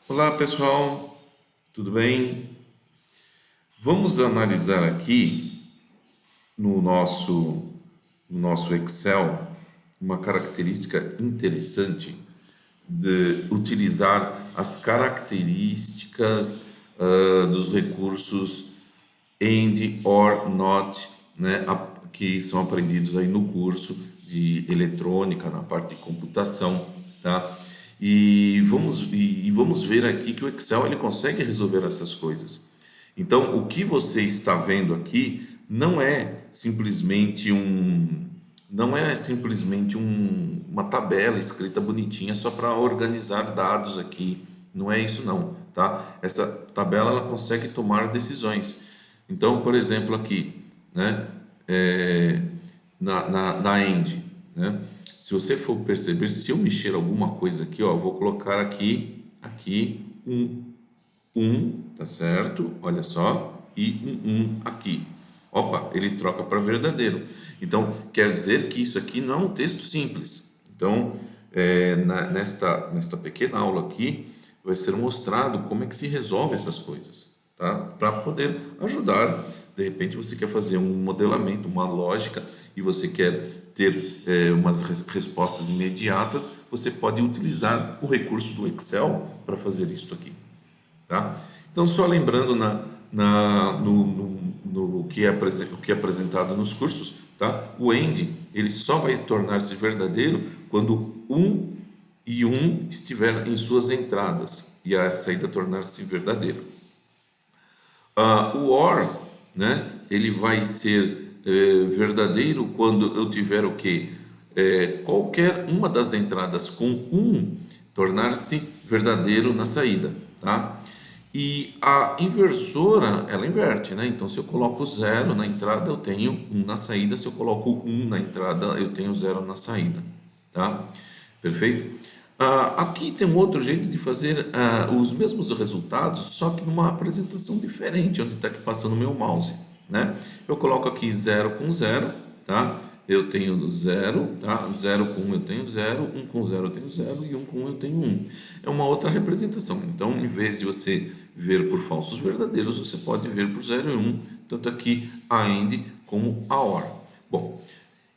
Olá pessoal, tudo bem? Vamos analisar aqui no nosso Excel uma característica interessante de utilizar as características dos recursos and, or, not, né, que são aprendidos aí no curso de eletrônica, na parte de computação, tá? E vamos ver aqui que o Excel ele consegue resolver essas coisas. Então, o que você está vendo aqui uma tabela escrita bonitinha só para organizar dados aqui. Não é isso não, tá? Essa tabela ela consegue tomar decisões. Então, por exemplo, aqui, né? Na end, né? Se você for perceber, se eu mexer alguma coisa aqui, ó, eu vou colocar aqui um, tá certo? Olha só, e um aqui. Opa, ele troca para verdadeiro. Então, quer dizer que isso aqui não é um texto simples. Então, nesta pequena aula aqui, vai ser mostrado como é que se resolve essas coisas, tá? Para poder ajudar. De repente, você quer fazer um modelamento, uma lógica, e você quer ter umas respostas imediatas, você pode utilizar o recurso do Excel para fazer isso aqui. Tá? Então, só lembrando no que é apresentado nos cursos, tá? O AND ele só vai tornar-se verdadeiro quando e um estiver em suas entradas e a saída tornar-se verdadeira. O OR, né? Ele vai ser verdadeiro quando eu tiver o quê? Qualquer uma das entradas com tornar-se verdadeiro na saída, tá? E a inversora, ela inverte, né? Então, se eu coloco 0 na entrada, eu tenho 1 na saída. Se eu coloco 1 na entrada, eu tenho 0 na saída, tá? Perfeito? Aqui tem um outro jeito de fazer os mesmos resultados, só que numa apresentação diferente, onde está aqui passando o meu mouse, né? Eu coloco aqui 0 com 0, tá? Eu tenho 0, tá? 0 com 1 eu tenho 0, 1 com 0 eu tenho 0 e 1 com 1 eu tenho 1. É uma outra representação. Então, em vez de você ver por falsos verdadeiros, você pode ver por 0 e 1, tanto aqui a AND como a OR. Bom,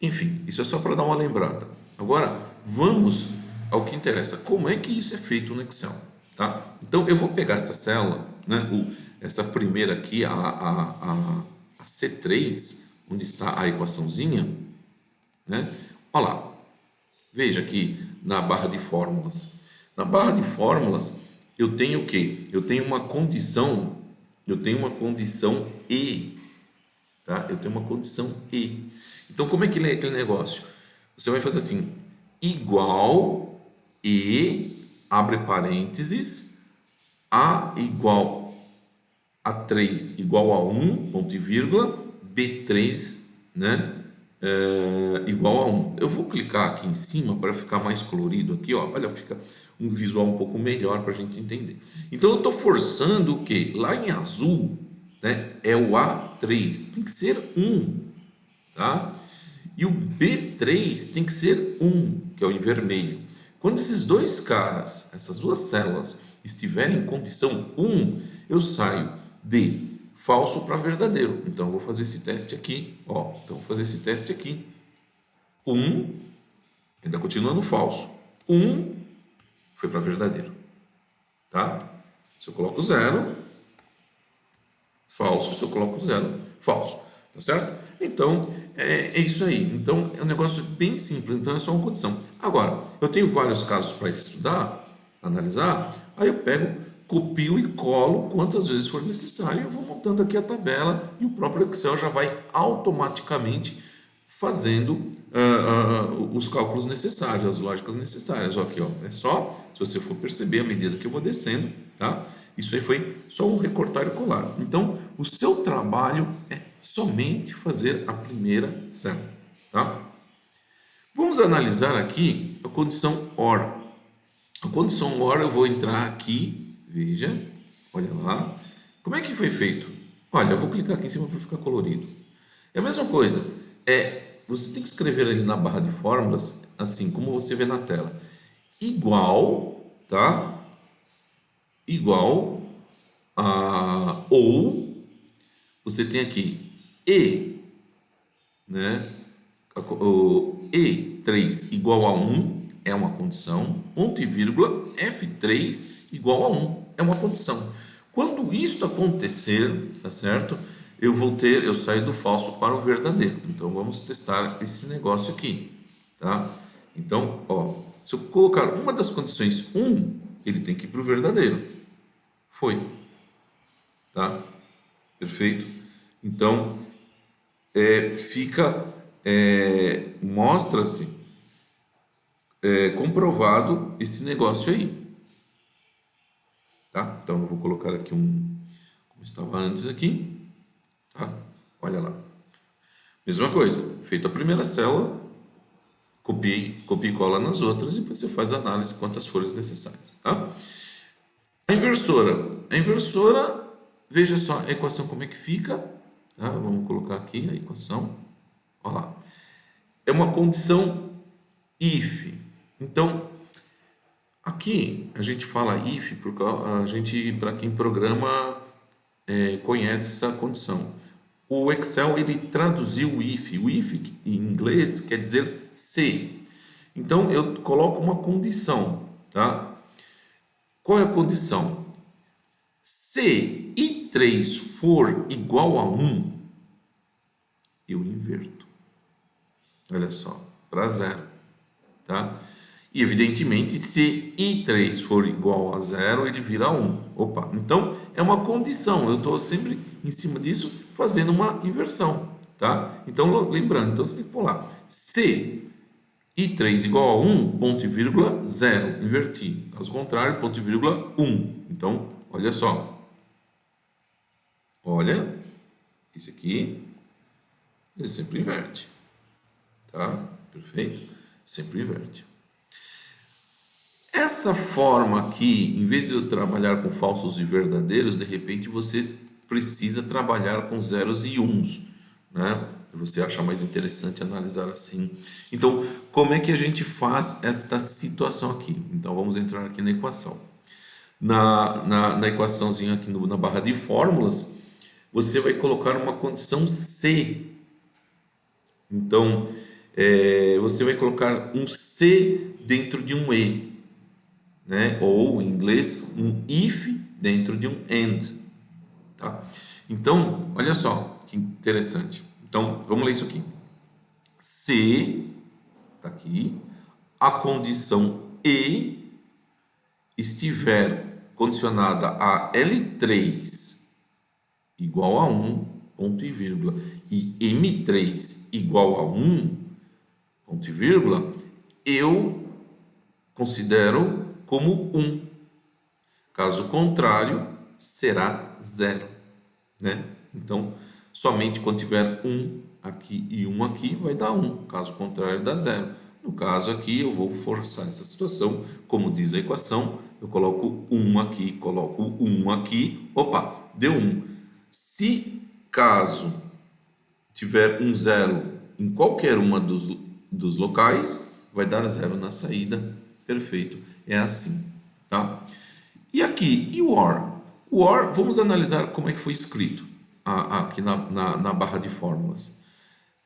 enfim, isso é só para dar uma lembrada. Agora, vamos ao que interessa. Como é que isso é feito no Excel? Tá? Então, eu vou pegar essa célula, né, essa primeira aqui, a C3, onde está a equaçãozinha, né? Olha lá, veja aqui na barra de fórmulas. Na barra de fórmulas, eu tenho o quê? Eu tenho uma condição E, tá? Eu tenho uma condição E. Então, como é que lê aquele negócio? Você vai fazer assim, igual E, abre parênteses, A igual a 3 igual a 1, ponto e vírgula, B3, né? Igual a 1. Eu vou clicar aqui em cima para ficar mais colorido aqui, ó. Olha, fica um visual um pouco melhor para a gente entender. Então, eu estou forçando o quê? Lá em azul, né, é o A3, tem que ser 1, tá? E o B3 tem que ser 1, que é o em vermelho. Quando esses dois caras, essas duas células, estiverem em condição 1, eu saio de falso para verdadeiro. Então, eu vou fazer esse teste aqui, ó. Então, vou fazer esse teste aqui. 1, ainda continuando falso. 1 foi para verdadeiro, tá? Se eu coloco 0, falso. Se eu coloco 0, falso. Tá certo? Então, é isso aí. Então, é um negócio bem simples. Então, é só uma condição. Agora, eu tenho vários casos para estudar, analisar. Aí eu pego, copio e colo quantas vezes for necessário. Eu vou montando aqui a tabela e o próprio Excel já vai automaticamente fazendo os cálculos necessários, as lógicas necessárias. Ó, aqui, ó, é só, se você for perceber, à medida que eu vou descendo, tá? Isso aí foi só um recortar e colar. Então, o seu trabalho é somente fazer a primeira célula, tá? Vamos analisar aqui a condição OR. A condição OR eu vou entrar aqui, veja, olha lá. Como é que foi feito? Olha, eu vou clicar aqui em cima para ficar colorido. É a mesma coisa. Você tem que escrever ali na barra de fórmulas, assim como você vê na tela. Igual, tá? igual a, ou você tem aqui e, né? O E3 igual a 1 é uma condição, ponto e vírgula, F3 igual a 1 é uma condição. Quando isso acontecer, tá certo? Eu saio do falso para o verdadeiro. Então vamos testar esse negócio aqui, tá? Então, ó, se eu colocar uma das condições 1, ele tem que ir para o verdadeiro. Foi, tá? Perfeito? Então, mostra-se comprovado esse negócio aí, tá? Então eu vou colocar aqui como estava antes aqui, tá? Olha lá, mesma coisa, feita a primeira célula, copia e cola nas outras e você faz a análise quantas folhas necessárias, tá? A inversora, veja só a equação como é que fica, tá? Vamos colocar aqui a equação, olha lá, é uma condição if. Então, aqui a gente fala if porque para quem programa conhece essa condição. O Excel ele traduziu o if. O if em inglês quer dizer se. Então eu coloco uma condição, tá? Qual é a condição? Se i3 for igual a 1, eu inverto. Olha só, para 0, tá? E, evidentemente, se i3 for igual a 0, ele vira 1. Opa, então é uma condição. Eu estou sempre em cima disso fazendo uma inversão, tá? Então, lembrando, então você tem que pular. Se i3 igual a 1, ponto e vírgula, 0. Inverti. Caso contrário, ponto e vírgula, 1. Então, olha só. Olha, esse aqui, ele sempre inverte. Tá? Perfeito? Sempre inverte. Essa forma aqui, em vez de eu trabalhar com falsos e verdadeiros, de repente você precisa trabalhar com zeros e uns, né? Você acha mais interessante analisar assim. Então, como é que a gente faz esta situação aqui? Então, vamos entrar aqui na equação. Na equaçãozinha aqui na barra de fórmulas, você vai colocar uma condição C. Então, você vai colocar um C dentro de um E, né? Ou em inglês um if dentro de um and, tá? Então, olha só que interessante. Então, vamos ler isso aqui. Se tá aqui, a condição E estiver condicionada a L3 igual a 1, ponto e vírgula, e M3 igual a 1, ponto e vírgula, eu considero como 1. Caso contrário, será 0, né? Então, somente quando tiver 1 aqui e 1 aqui, vai dar 1. Caso contrário, dá 0. No caso aqui, eu vou forçar essa situação. Como diz a equação, eu coloco 1 aqui, coloco 1 aqui. Opa, deu 1. Se caso tiver um 0 em qualquer uma dos locais, vai dar 0 na saída. Perfeito. É assim, tá? E aqui, e o OR? O OR, vamos analisar como é que foi escrito aqui na barra de fórmulas,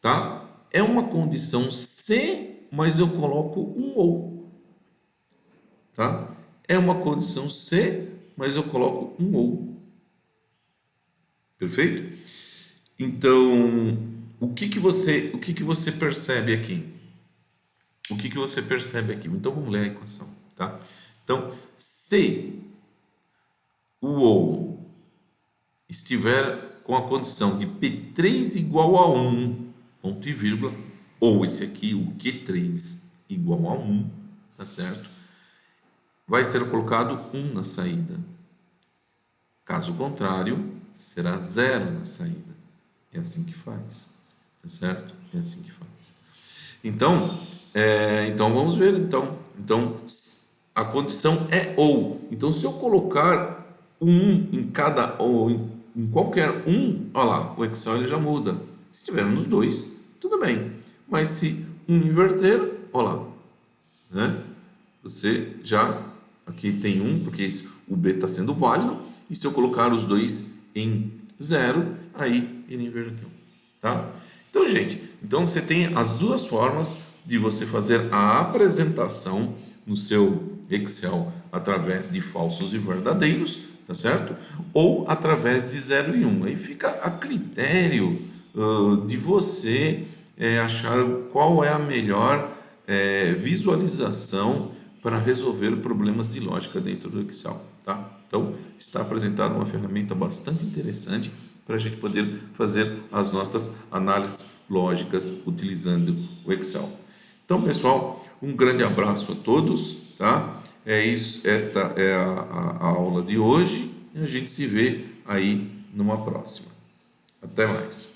tá? É uma condição se, mas eu coloco um ou, tá? É uma condição se, mas eu coloco um ou. Perfeito? Então, o que que você percebe aqui? O que que você percebe aqui? Então, vamos ler a equação, tá? Então, se o ou estiver com a condição de P3 igual a 1, ponto e vírgula, ou esse aqui, o Q3 igual a 1, tá certo? Vai ser colocado 1 na saída. Caso contrário, será 0 na saída. É assim que faz, tá certo? É assim que faz. Então, vamos ver, então, a condição é ou. Então, se eu colocar um em cada, ou em qualquer um, olha lá, o Excel ele já muda. Se tiver nos dois, tudo bem. Mas se um inverter, olha lá, né? Você já, aqui tem um, porque o B está sendo válido, e se eu colocar os dois em 0, aí ele inverteu, tá? Então, gente, então você tem as duas formas de você fazer a apresentação no seu Excel através de falsos e verdadeiros, tá certo? Ou através de 0 e 1. Aí fica a critério de você achar qual é a melhor visualização para resolver problemas de lógica dentro do Excel, tá? Então, está apresentada uma ferramenta bastante interessante para a gente poder fazer as nossas análises lógicas utilizando o Excel. Então, pessoal, um grande abraço a todos, tá? É isso, esta é a aula de hoje e a gente se vê aí numa próxima. Até mais.